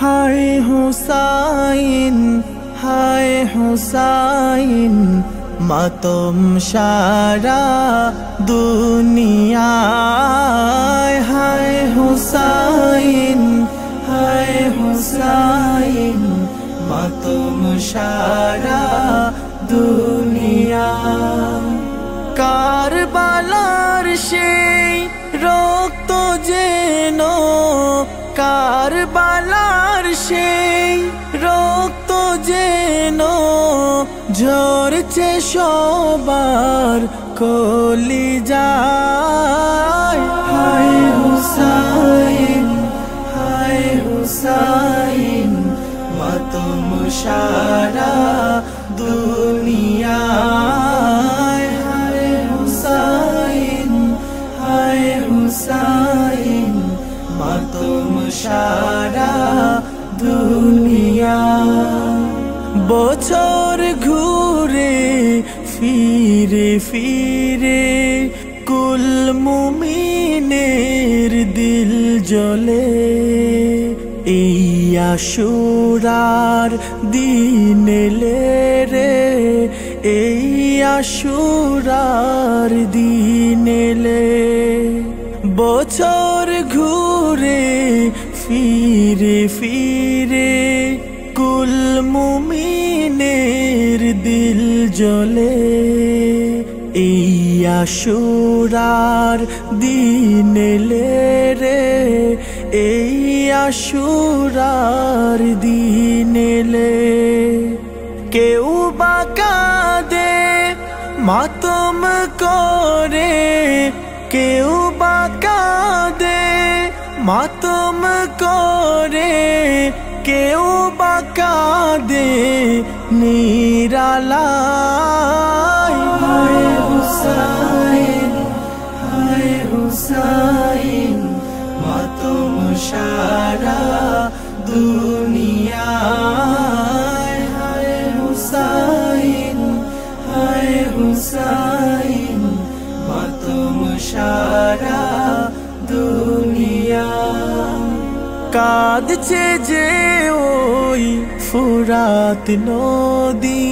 হায় হুসাইন হায় হুসাইন মাতম সারা দুনিয়ায় হায় হুসাইন হায় হুসাইন মাতম সারা দুনিয়ায় কারবালার সেই রক্ত যেন কারবালার সেই রক্ত যেন ঝরছে সবার কলিজায় হায় হুসাইন হায় হুসাইন মাতম সারা দুনিয়ায় হায় হুসাইন হায় হুসাইন মাতম সারা দুনিয়া বছর ঘুরে ফিরে ফিরে কুল মুমিনের দিল জ্বলে এই আশুরার দিন এলে রে এই আশুরার দিন এলে বছর ঘুরে ফিরে ফিরে কুল মুমিনের দিল জ্বলে এই আশুরার দিন এলে রে এই আশুরার দিন এলে কেউ বা কাঁদে মাতম করে কেউ বা কাঁদে মাতম করে কেউ বা কাঁদে নিরালায় হায় হুসাইন হায় হুসাইন মাতম সারা দুনিয়ায় হায় হুসাইন হায় হুসাইন মাতম সারা দুনিয়া কাঁদছে যে ওই ফুরাত নদী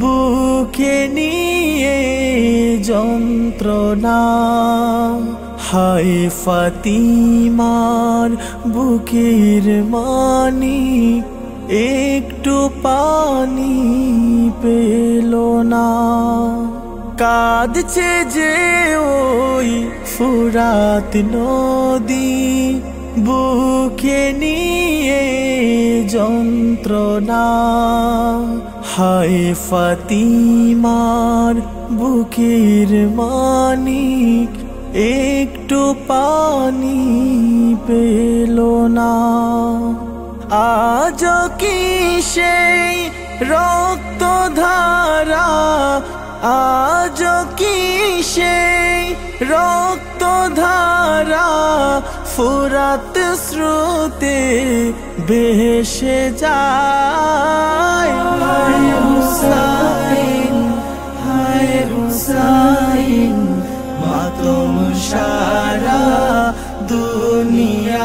বুকে নিয়ে যন্ত্রণা হায় ফাতিমার বুকের মানিক একটু পানি পেল না কাঁদছে যে ওই ফুরাত নদী বুকে নিয়ে যন্ত্রণা হায় ফাতিমার বুকের মানিক একটু পানি পেল না আজ কি সেই রক্ত ধারা আজ কি সেই রক্ত ধারা ফুরাত স্রোতে ভেসে যায় হায় হুসাইন হায় হুসাইন মাতম সারা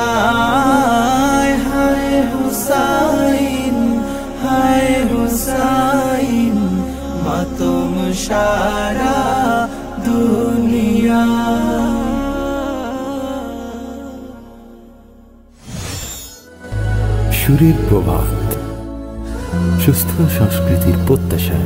দুনিয়ায় হায় হুসাইন হায় হুসাইন মাতম সারা দুনিয়া সুরের প্রভাত সুস্থ সংস্কৃতির প্রত্যাশা।